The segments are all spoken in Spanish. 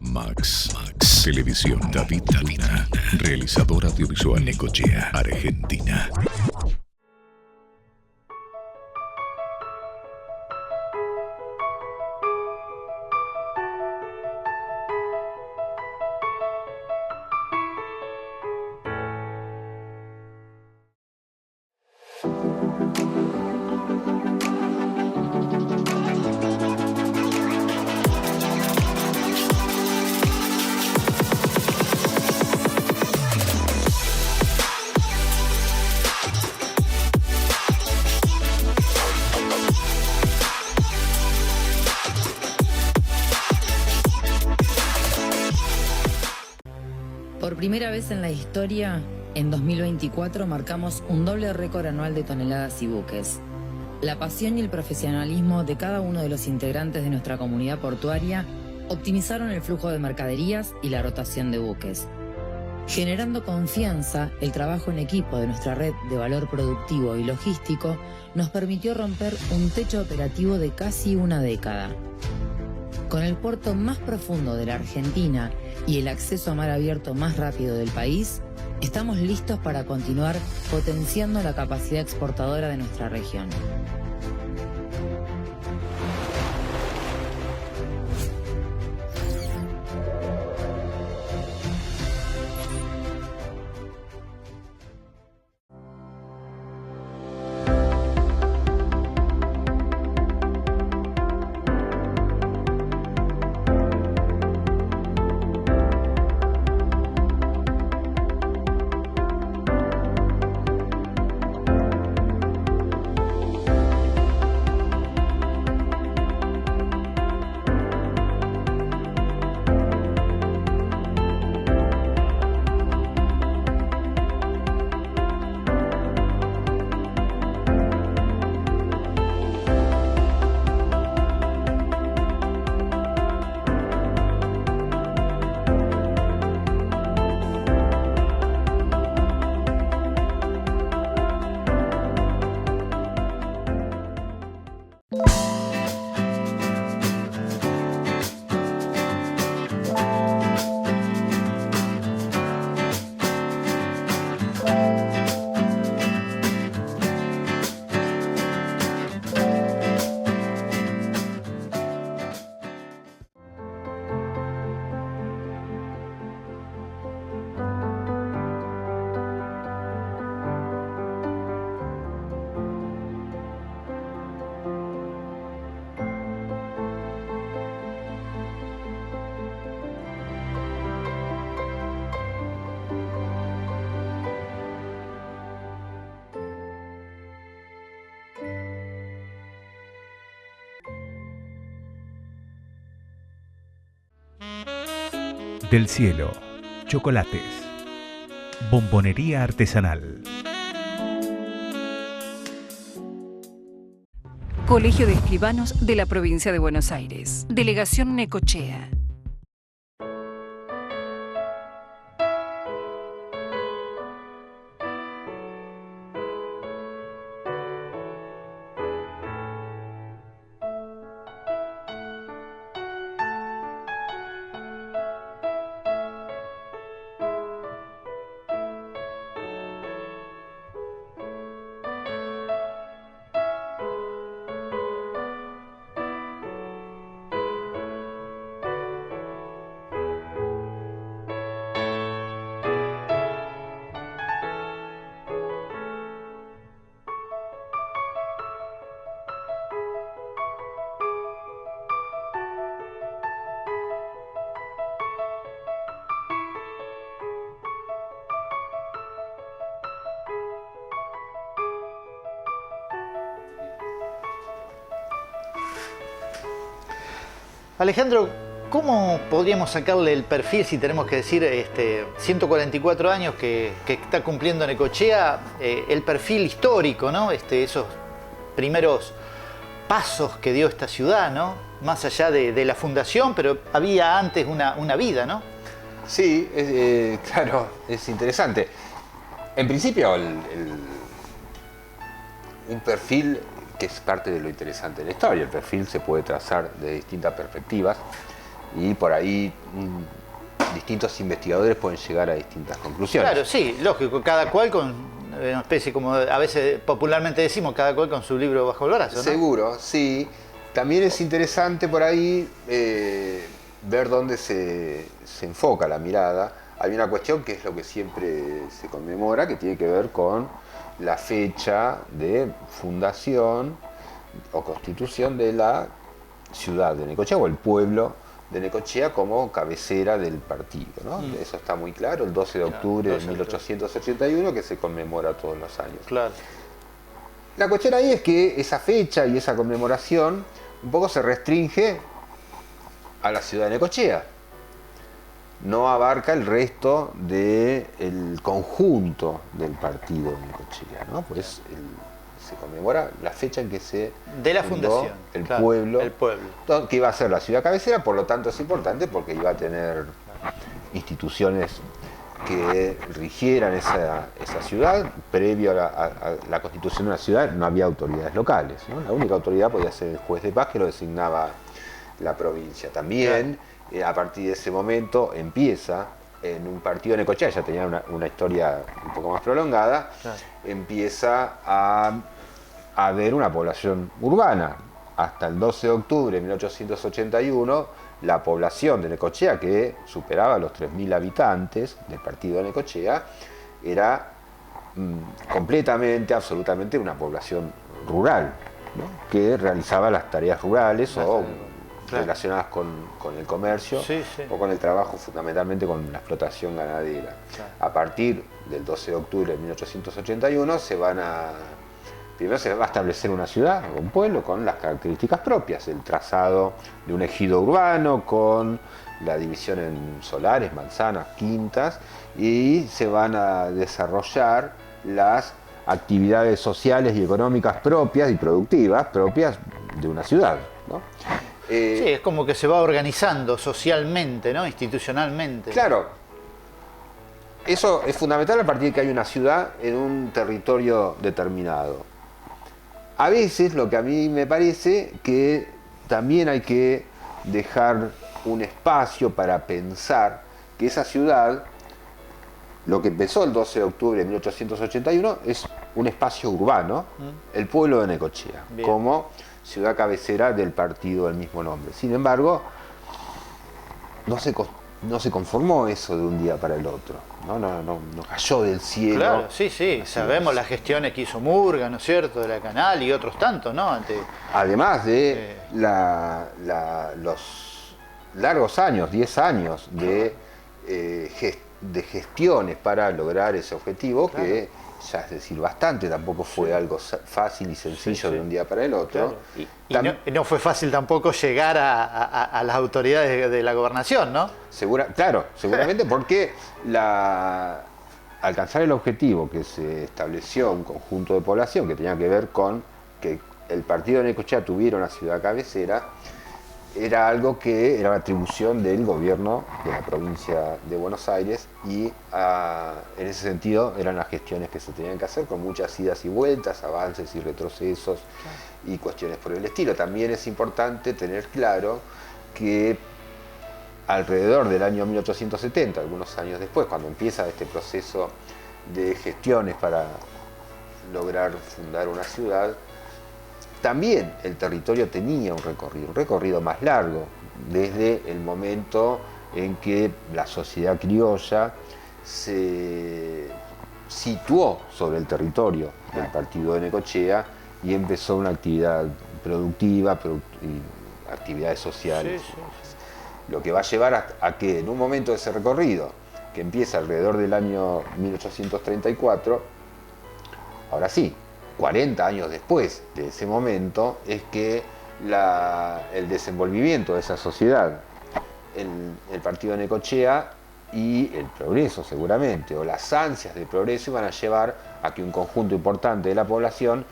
Max. Televisión David Luna. Realizador audiovisual Necochea, Argentina. Por primera vez en la historia, en 2024 marcamos un doble récord anual de toneladas y buques. La pasión y el profesionalismo de cada uno de los integrantes de nuestra comunidad portuaria optimizaron el flujo de mercaderías y la rotación de buques. Generando confianza, el trabajo en equipo de nuestra red de valor productivo y logístico nos permitió romper un techo operativo de casi una década. Con el puerto más profundo de la Argentina y el acceso a mar abierto más rápido del país, estamos listos para continuar potenciando la capacidad exportadora de nuestra región. Del cielo, chocolates, bombonería artesanal. Colegio de Escribanos de la Provincia de Buenos Aires. Delegación Necochea. Alejandro, ¿cómo podríamos sacarle el perfil, si tenemos que decir 144 años que está cumpliendo Necochea, el perfil histórico, ¿no? Esos primeros pasos que dio esta ciudad, ¿no? Más allá de la fundación, pero había antes una vida, ¿no? Sí, claro, es interesante. En principio, un perfil que es parte de lo interesante de la historia. El perfil se puede trazar de distintas perspectivas y por ahí distintos investigadores pueden llegar a distintas conclusiones. Claro, sí, lógico, cada cual con una especie, como a veces popularmente decimos, cada cual con su libro bajo el brazo, ¿no? Seguro, sí. También es interesante por ahí ver dónde se enfoca la mirada. Hay una cuestión que es lo que siempre se conmemora, que tiene que ver con la fecha de fundación o constitución de la ciudad de Necochea o el pueblo de Necochea como cabecera del partido, ¿no? Eso está muy claro, el 12 de octubre de 1881, que se conmemora todos los años. Claro. La cuestión ahí es que esa fecha y esa conmemoración un poco se restringe a la ciudad de Necochea. No abarca el resto del conjunto del partido de Necochea, ¿no? Pues se conmemora la fecha en que se de la fundó fundación, el claro, pueblo, que iba a ser la ciudad cabecera, por lo tanto es importante porque iba a tener instituciones que rigieran esa ciudad. Previo a la constitución de la ciudad no había autoridades locales, ¿no? La única autoridad podía ser el juez de paz, que lo designaba la provincia. También, a partir de ese momento, empieza en un partido de Necochea, ya tenía una historia un poco más prolongada, empieza a haber una población urbana. Hasta el 12 de octubre de 1881, la población de Necochea, que superaba los 3.000 habitantes del partido de Necochea, era completamente, absolutamente una población rural, ¿no? Que realizaba las tareas rurales o relacionadas con el comercio o con el trabajo, fundamentalmente con la explotación ganadera. A partir del 12 de octubre de 1881 primero se va a establecer una ciudad, un pueblo, con las características propias, el trazado de un ejido urbano, con la división en solares, manzanas, quintas, y se van a desarrollar las actividades sociales y económicas propias y productivas propias de una ciudad, ¿no? Sí, es como que se va organizando socialmente, ¿no? Institucionalmente. Claro. Eso es fundamental a partir de que hay una ciudad en un territorio determinado. A veces lo que a mí me parece que también hay que dejar un espacio para pensar que esa ciudad, lo que empezó el 12 de octubre de 1881, es un espacio urbano, el pueblo de Necochea, como ciudad cabecera del partido del mismo nombre. Sin embargo, no se conformó eso de un día para el otro, no cayó del cielo. Claro, sí, sabemos las gestiones que hizo Murga, ¿no es cierto?, de la Canal y otros tantos, ¿no? Además de los largos años, 10 años de gestiones para lograr ese objetivo, que ya es decir bastante, tampoco fue algo fácil y sencillo de un día para el otro. Claro. Y no fue fácil tampoco llegar a las autoridades de la gobernación, ¿no? Seguramente porque alcanzar el objetivo que se estableció un conjunto de población que tenía que ver con que el partido de Necochea tuviera una ciudad cabecera, era algo que era una atribución del gobierno de la provincia de Buenos Aires y en ese sentido eran las gestiones que se tenían que hacer con muchas idas y vueltas, avances y retrocesos y cuestiones por el estilo. También es importante tener claro que alrededor del año 1870, algunos años después, cuando empieza este proceso de gestiones para lograr fundar una ciudad, también el territorio tenía un recorrido más largo, desde el momento en que la sociedad criolla se situó sobre el territorio del partido de Necochea y empezó una actividad productiva y actividades sociales. Lo que va a llevar a que en un momento de ese recorrido, que empieza alrededor del año 1834, ahora sí, 40 años después de ese momento, es que el desenvolvimiento de esa sociedad, el partido de Necochea y el progreso seguramente, o las ansias de progreso, iban a llevar a que un conjunto importante de la población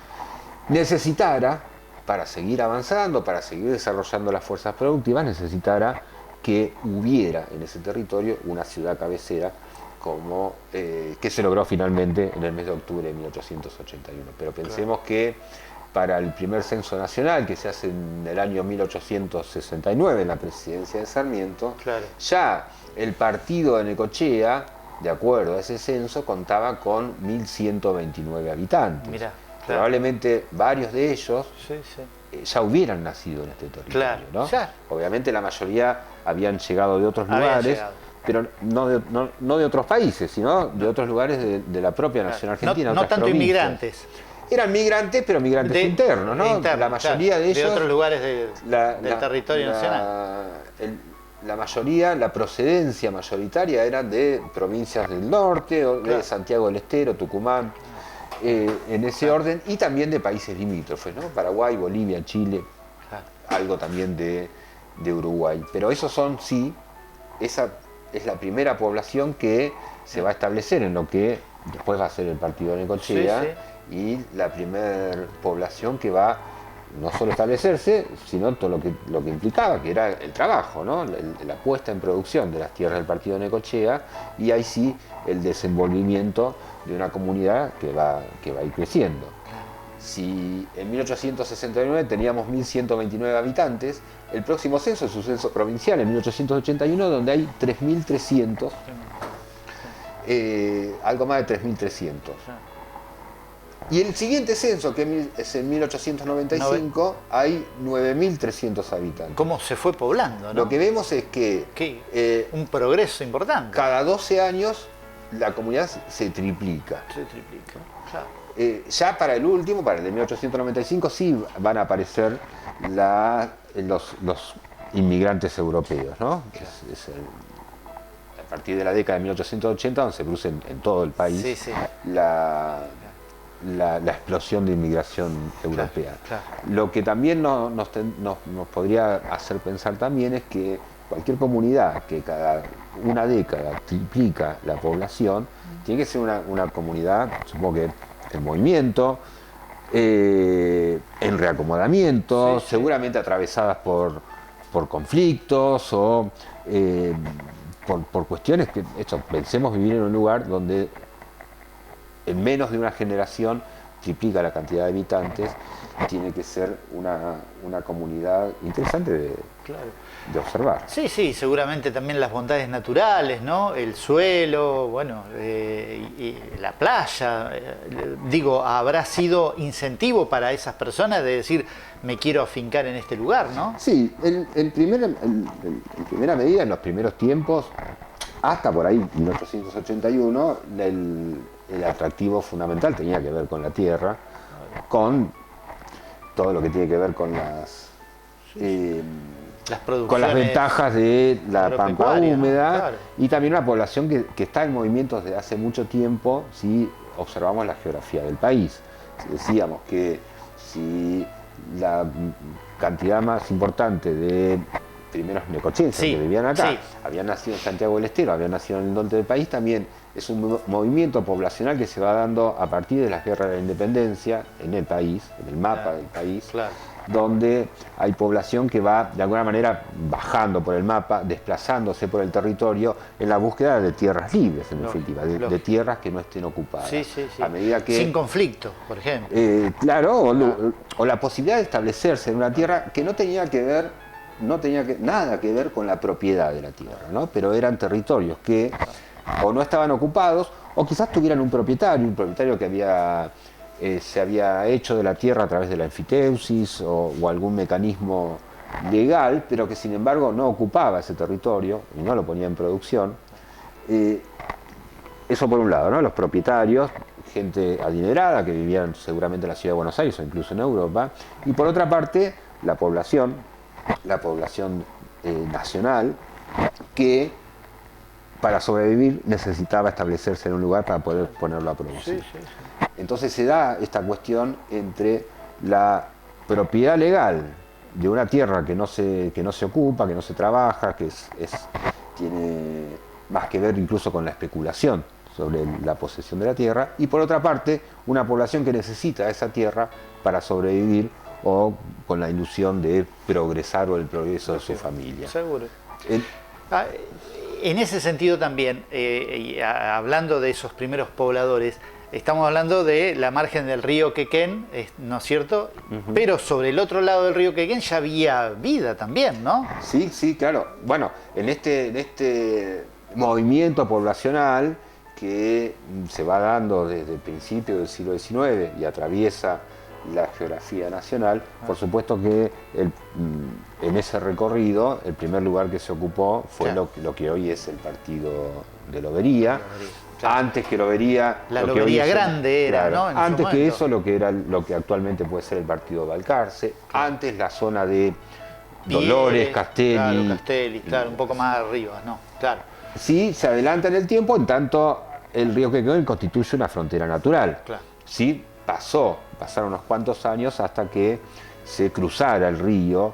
necesitara, para seguir avanzando, para seguir desarrollando las fuerzas productivas, necesitara que hubiera en ese territorio una ciudad cabecera, que se logró finalmente en el mes de octubre de 1881. Pero pensemos que para el primer censo nacional, que se hace en el año 1869, en la presidencia de Sarmiento, Claro. ya el partido de Necochea, de acuerdo a ese censo, contaba con 1.129 habitantes. Mirá, claro. Probablemente varios de ellos Sí, sí. ya hubieran nacido en este territorio, Claro, ¿no? ya. Obviamente la mayoría habían llegado de otros Habían lugares, llegado. pero no de otros países, sino de otros lugares de la propia nación argentina. No otras tanto provincias. inmigrantes. Eran migrantes, pero migrantes internos, ¿no? Internos, La mayoría claro, de ellos... de otros lugares del la- territorio nacional. La mayoría, la procedencia mayoritaria era de provincias del norte, o de Claro. Santiago del Estero, Tucumán, en ese orden, y también de países limítrofes, ¿no? Paraguay, Bolivia, Chile, Claro. algo también de Uruguay. Pero esos son, sí, esa es la primera población que se va a establecer en lo que después va a ser el partido de Necochea, Sí, y la primera población que va no solo establecerse, sino todo lo que implicaba, que era el trabajo, ¿no? La puesta en producción de las tierras del partido de Necochea, y ahí sí el desenvolvimiento de una comunidad que va a ir creciendo. Si en 1869 teníamos 1.129 habitantes, el próximo censo es un censo provincial en 1881, donde hay 3.300, algo más de 3.300. Y el siguiente censo, que es en 1895, hay 9.300 habitantes. ¿Cómo se fue poblando, no? Lo que vemos es que Un progreso importante. cada 12 años la comunidad se triplica. Se triplica. Claro. Ya para el último, para el de 1895, sí van a aparecer los inmigrantes europeos, ¿no? A partir de la década de 1880, donde se produce en todo el país Sí, sí. la explosión de inmigración europea. claro. Lo que también nos podría hacer pensar también es que cualquier comunidad que cada una década triplica la población, tiene que ser una comunidad, supongo que en movimiento, en reacomodamiento, Sí, sí. seguramente atravesadas por conflictos o por cuestiones que, pensemos vivir en un lugar donde en menos de una generación triplica la cantidad de habitantes, tiene que ser una comunidad interesante de observar. Sí, sí, seguramente también las bondades naturales, ¿no? El suelo, bueno, y la playa. Digo, habrá sido incentivo para esas personas de decir, me quiero afincar en este lugar, ¿no? Sí, en primera medida, en los primeros tiempos, hasta por ahí 1881, el atractivo fundamental tenía que ver con la tierra, con todo lo que tiene que ver con las Producciones con las ventajas de la pampa agropecuarias, húmeda, claro. y también una población que está en movimiento desde hace mucho tiempo si observamos la geografía del país. Decíamos que si la cantidad más importante de primeros necochenses Sí, que vivían acá sí. habían nacido en Santiago del Estero, habían nacido en el norte del país, también es un movimiento poblacional que se va dando a partir de las guerras de la independencia en el país, en el mapa Claro, del país, claro. donde hay población que va de alguna manera bajando por el mapa, desplazándose por el territorio en la búsqueda de tierras libres, en Lógico, definitiva, de lógico. tierras que no estén ocupadas. Sí, sí, sí. A medida que Sin conflicto, por ejemplo. claro, o la posibilidad de establecerse en una tierra que no tenía nada que ver con la propiedad de la tierra, ¿no? Pero eran territorios que o no estaban ocupados, o quizás tuvieran un propietario que se había hecho de la tierra a través de la enfiteusis o algún mecanismo legal, pero que sin embargo no ocupaba ese territorio y no lo ponía en producción. Eso por un lado, ¿no? Los propietarios, gente adinerada que vivían seguramente en la ciudad de Buenos Aires o incluso en Europa, y por otra parte la población nacional, que para sobrevivir necesitaba establecerse en un lugar para poder ponerlo a producir. Entonces se da esta cuestión entre la propiedad legal de una tierra que no se ocupa, que no se trabaja, que tiene más que ver incluso con la especulación sobre la posesión de la tierra, y por otra parte una población que necesita esa tierra para sobrevivir o con la ilusión de progresar o el progreso de su familia. Seguro. En ese sentido también, hablando de esos primeros pobladores, estamos hablando de la margen del río Quequén, ¿no es cierto? Pero sobre el otro lado del río Quequén ya había vida también, ¿no? Sí, sí, claro. Bueno, en este movimiento poblacional que se va dando desde el principio del siglo XIX y atraviesa la geografía nacional, por supuesto que en ese recorrido el primer lugar que se ocupó fue lo que hoy es el partido de Lobería. Claro. Antes que Lobería... La Lobería grande era, claro, ¿no? Antes que eso, lo que actualmente puede ser el partido Balcarce. Claro. Antes la zona de Dolores, Castelli. Claro, Castelli, claro, un poco más arriba, ¿no? Claro. Sí, se adelanta en el tiempo, en tanto el río Quequén constituye una frontera natural. Claro. Sí, pasaron unos cuantos años hasta que se cruzara el río,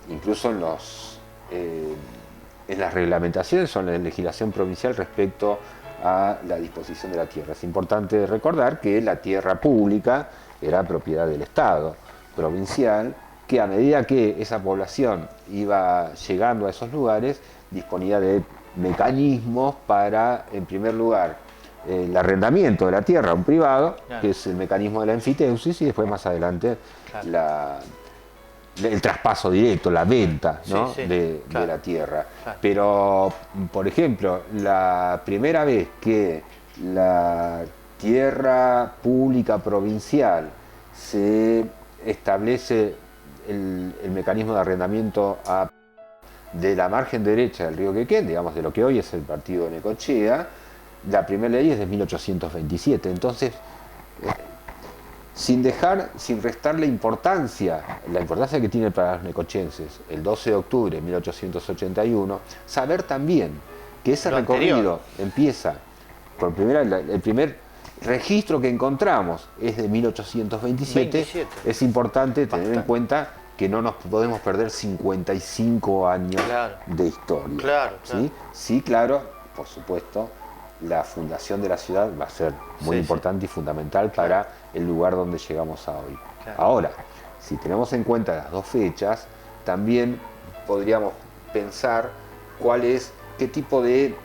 incluso en las reglamentaciones o en la legislación provincial respecto a la disposición de la tierra. Es importante recordar que la tierra pública era propiedad del Estado provincial, que a medida que esa población iba llegando a esos lugares, disponía de mecanismos para, en primer lugar, el arrendamiento de la tierra a un privado, claro, que es el mecanismo de la enfiteusis, y después más adelante, claro, el traspaso directo, la venta, ¿no? Sí, sí, de la tierra. Claro. Pero, por ejemplo, la primera vez que la tierra pública provincial se establece el mecanismo de arrendamiento de la margen derecha del río Quequén, digamos de lo que hoy es el partido de Necochea, la primera ley es de 1827. Entonces, sin restar la importancia que tiene para los necochenses el 12 de octubre de 1881, saber también que ese recorrido empieza, el primer registro que encontramos es de 1827, es importante tener en cuenta que no nos podemos perder 55 años de historia. Claro, ¿sí? Sí, claro, por supuesto, la fundación de la ciudad va a ser muy importante y fundamental para el lugar donde llegamos a hoy. Claro. Ahora, si tenemos en cuenta las dos fechas, también podríamos pensar qué tipo de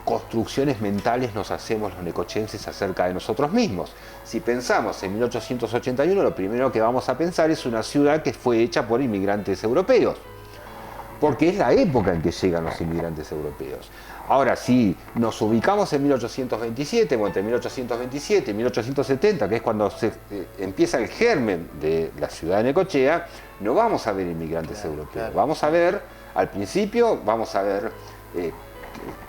construcciones mentales nos hacemos los necochenses acerca de nosotros mismos. Si pensamos en 1881, lo primero que vamos a pensar es una ciudad que fue hecha por inmigrantes europeos, porque es la época en que llegan los inmigrantes europeos. Ahora, si nos ubicamos en 1827, o entre 1827 y 1870, que es cuando empieza el germen de la ciudad de Necochea, no vamos a ver inmigrantes europeos. Vamos a ver, al principio,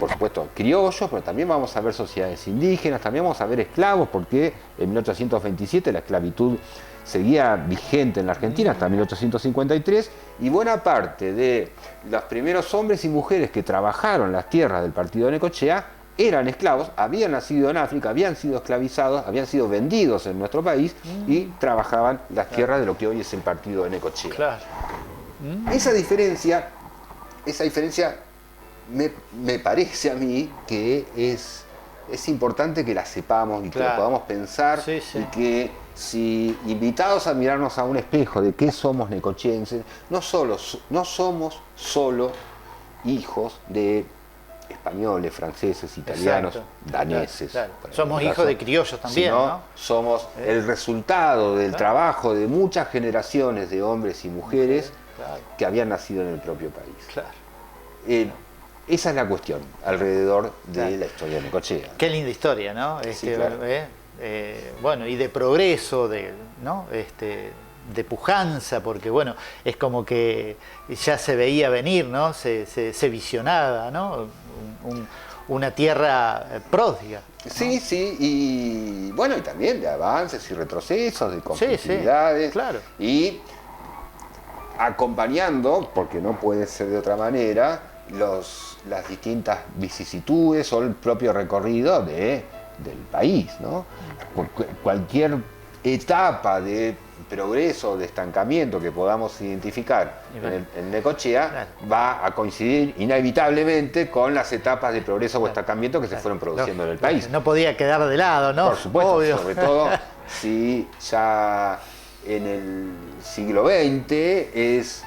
por supuesto, criollos, pero también vamos a ver sociedades indígenas, también vamos a ver esclavos, porque en 1827 la esclavitud seguía vigente en la Argentina hasta 1853, y buena parte de los primeros hombres y mujeres que trabajaron las tierras del partido de Necochea eran esclavos, habían nacido en África, habían sido esclavizados, habían sido vendidos en nuestro país y trabajaban las tierras de lo que hoy es el partido de Necochea. Claro. Esa diferencia me parece a mí que es importante que la sepamos y que la podamos pensar, y que si invitados a mirarnos a un espejo de qué somos necochenses, no somos solo hijos de españoles, franceses, italianos, daneses. Claro. Somos hijos de criollos también, ¿no? Somos el resultado del trabajo de muchas generaciones de hombres y mujeres que habían nacido en el propio país. Claro. Esa es la cuestión alrededor de la historia de Necochea. Qué linda historia, ¿no? Sí, claro. Bueno, y de progreso, ¿no? De pujanza, porque bueno, es como que ya se veía venir, ¿no? Se visionaba, ¿no? Una tierra pródiga, ¿no? Sí, sí, y bueno, y también de avances y retrocesos, de conflictividades, claro. Y acompañando, porque no puede ser de otra manera, las distintas vicisitudes o el propio recorrido del país, ¿no? Cualquier etapa de progreso, de estancamiento que podamos identificar en Necochea va a coincidir inevitablemente con las etapas de progreso o estancamiento que se fueron produciendo en el país. No podía quedar de lado, ¿no? Por supuesto, obvio. Sobre todo si ya en el siglo XX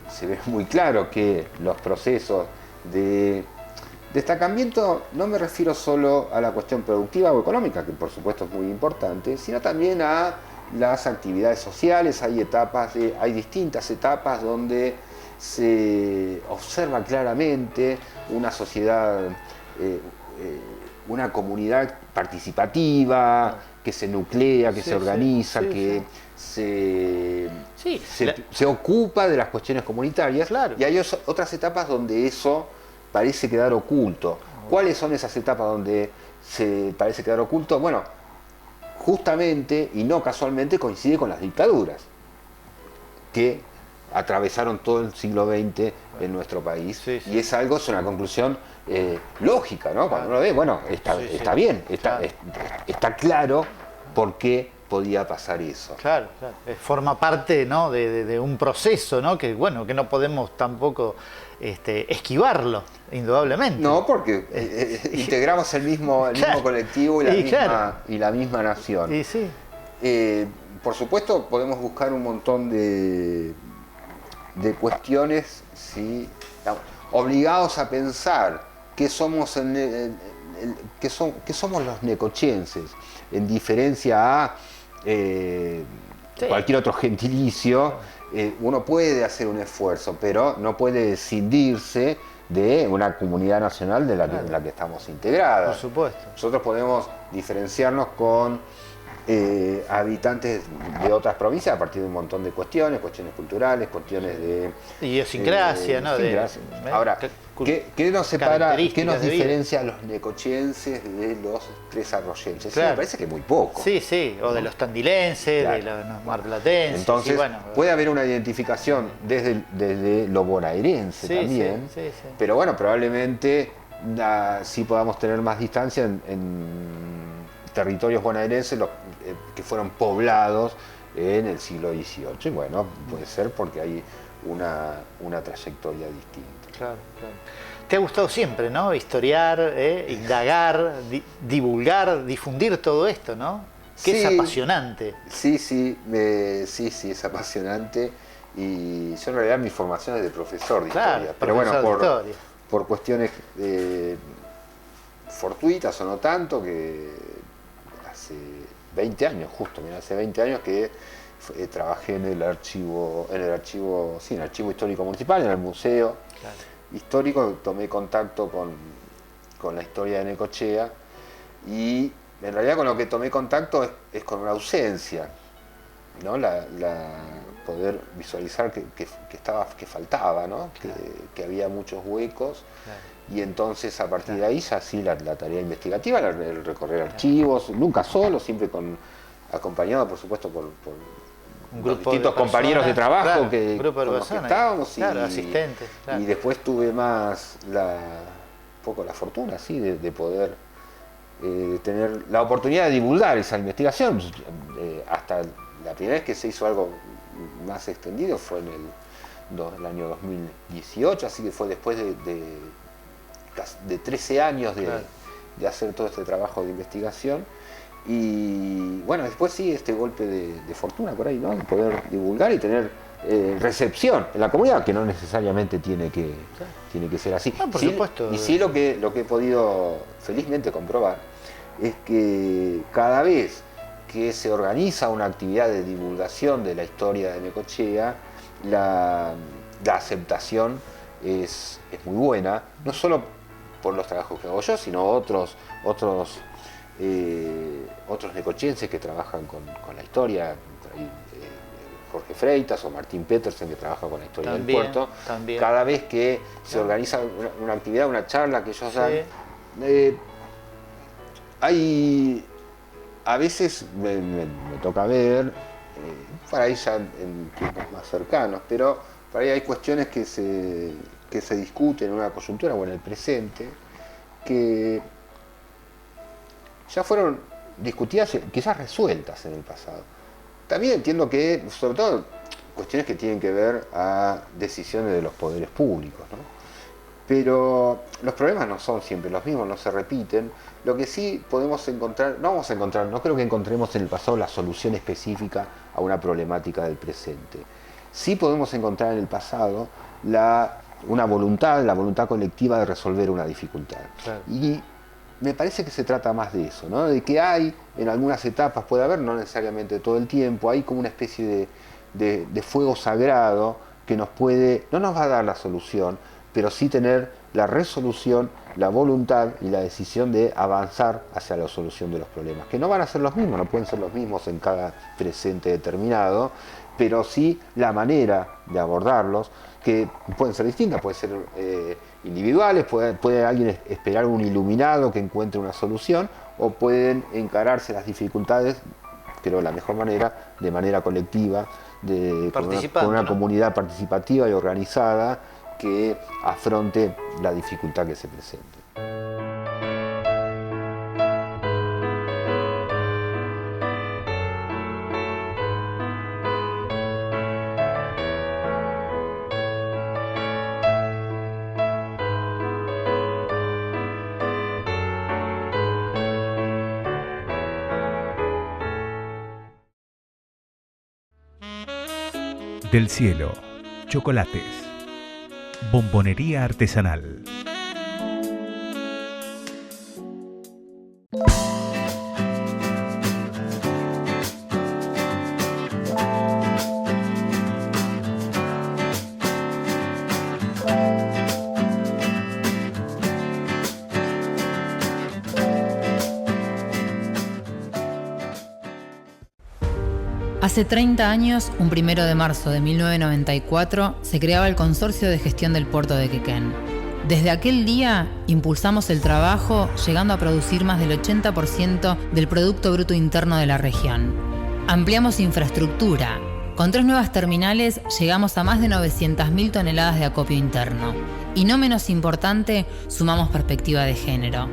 se ve muy claro que los procesos de Destacamiento no me refiero solo a la cuestión productiva o económica, que por supuesto es muy importante, sino también a las actividades sociales. Hay distintas etapas donde se observa claramente una sociedad, una comunidad participativa, que se nuclea, que se organiza, que se ocupa de las cuestiones comunitarias. Claro. Y hay otras etapas donde eso parece quedar oculto. ¿Cuáles son esas etapas donde se parece quedar oculto? Bueno, justamente y no casualmente coincide con las dictaduras que atravesaron todo el siglo XX en nuestro país. Y es una conclusión lógica, ¿no? Cuando uno ve, bueno, está bien, está claro por qué podía pasar eso. Claro. Forma parte, ¿no?, de un proceso, ¿no?, que bueno, que no podemos tampoco esquivarlo, indudablemente. No, porque integramos el mismo colectivo y la misma nación. Y sí. Por supuesto, podemos buscar un montón de cuestiones, ¿sí?, obligados a pensar qué somos los necochenses, en diferencia a cualquier otro gentilicio. Uno puede hacer un esfuerzo, pero no puede escindirse de una comunidad nacional de la que estamos integrados. Por supuesto. Nosotros podemos diferenciarnos con habitantes de otras provincias a partir de un montón de cuestiones culturales, cuestiones de idiosincrasia, ¿no? Ahora, ¿qué nos separa, qué nos diferencia a vida. los necochenses de los tres arroyenses? Claro. Sí, me parece que muy poco. Sí, o de los tandilenses, Claro. de los marplatenses. Entonces, y bueno, puede haber una identificación desde lo bonaerense también, sí. pero bueno, probablemente sí podamos tener más distancia en territorios bonaerenses que fueron poblados en el siglo XVIII. Y bueno, puede ser porque hay una trayectoria distinta. Claro. Te ha gustado siempre, ¿no? Historiar, indagar, divulgar, difundir todo esto, ¿no? Que es apasionante. Sí, es apasionante. Y yo en realidad mi formación es de profesor de historia. Pero bueno, por cuestiones fortuitas o no tanto, que hace 20 años, hace 20 años que trabajé en el archivo histórico municipal, en el museo histórico. Tomé contacto con la historia de Necochea y en realidad con lo que tomé contacto es con una ausencia, ¿no? Poder visualizar que faltaba, ¿no? Que había muchos huecos. Y entonces a partir de ahí ya sí la tarea investigativa, el recorrer archivos, nunca solo, siempre acompañado por supuesto por un grupo distintos compañeros de trabajo que estábamos, asistentes. Claro. Y después tuve más la fortuna, sí, de poder tener la oportunidad de divulgar esa investigación. Hasta la primera vez que se hizo algo más extendido fue en el año 2018, así que fue después de 13 años de hacer todo este trabajo de investigación. Y bueno, después sí, este golpe de fortuna por ahí, ¿no? De poder divulgar y tener recepción en la comunidad, que no necesariamente tiene que ser así. Por supuesto. Y sí lo que he podido felizmente comprobar es que cada vez que se organiza una actividad de divulgación de la historia de Necochea, la aceptación es muy buena, no solo por los trabajos que hago yo, sino otros necochenses que trabajan con la historia, Jorge Freitas o Martín Petersen, que trabaja con la historia del puerto. Cada vez que se organiza una actividad, una charla que ellos dan, a veces me toca ver, para ahí ya en tiempos más cercanos, pero para ahí hay cuestiones que se discuten en una coyuntura o en el presente, que ya fueron discutidas, quizás resueltas en el pasado. También entiendo que, sobre todo, cuestiones que tienen que ver a decisiones de los poderes públicos, ¿no? Pero los problemas no son siempre los mismos, no se repiten. Lo que sí podemos encontrar, no creo que encontremos en el pasado la solución específica a una problemática del presente. Sí podemos encontrar en el pasado una voluntad, la voluntad colectiva de resolver una dificultad. Claro. Y me parece que se trata más de eso, ¿no? De que hay, en algunas etapas puede haber, no necesariamente todo el tiempo, hay como una especie de fuego sagrado que nos puede, no nos va a dar la solución, pero sí tener la resolución, la voluntad y la decisión de avanzar hacia la solución de los problemas, que no van a ser los mismos, no pueden ser los mismos en cada presente determinado, pero sí la manera de abordarlos, que pueden ser distintas, pueden ser individuales, puede alguien esperar un iluminado que encuentre una solución, o pueden encararse las dificultades, creo la mejor manera, de manera colectiva, con una comunidad participativa y organizada que afronte la dificultad que se presente. Del cielo, chocolates. Bombonería artesanal. Hace 30 años, un 1 de marzo de 1994, se creaba el Consorcio de Gestión del Puerto de Quequén. Desde aquel día, impulsamos el trabajo, llegando a producir más del 80% del Producto Bruto Interno de la región. Ampliamos infraestructura. Con 3 nuevas terminales, llegamos a más de 900.000 toneladas de acopio interno. Y no menos importante, sumamos perspectiva de género.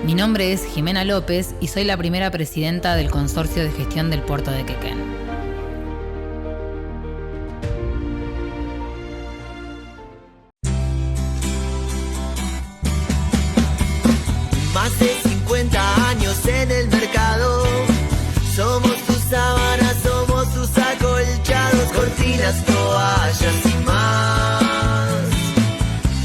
Mi nombre es Jimena López y soy la primera presidenta del Consorcio de Gestión del Puerto de Quequén. Más de 50 años en el mercado. Somos tus sábanas, somos tus acolchados, cortinas, toallas y más.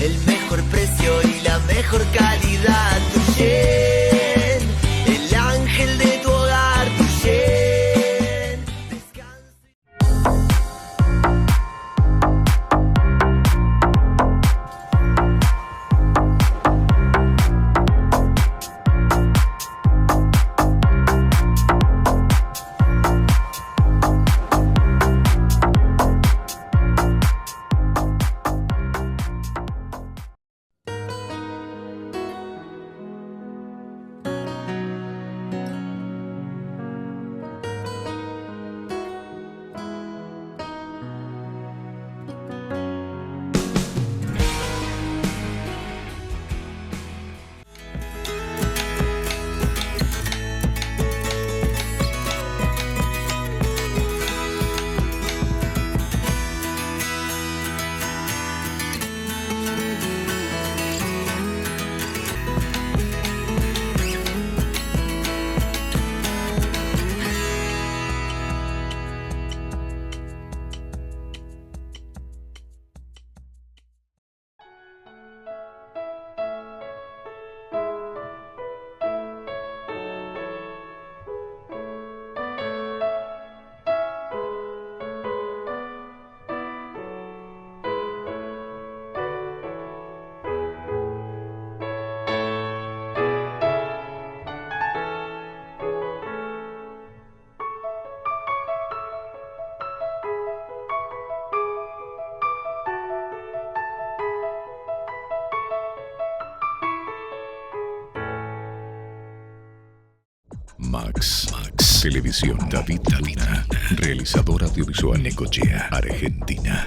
El mejor precio y la mejor calidad. Tuyen, el ángel de tu hogar. Tuyen, Max. Televisión David Davina. Realizador audiovisual Necochea, Argentina.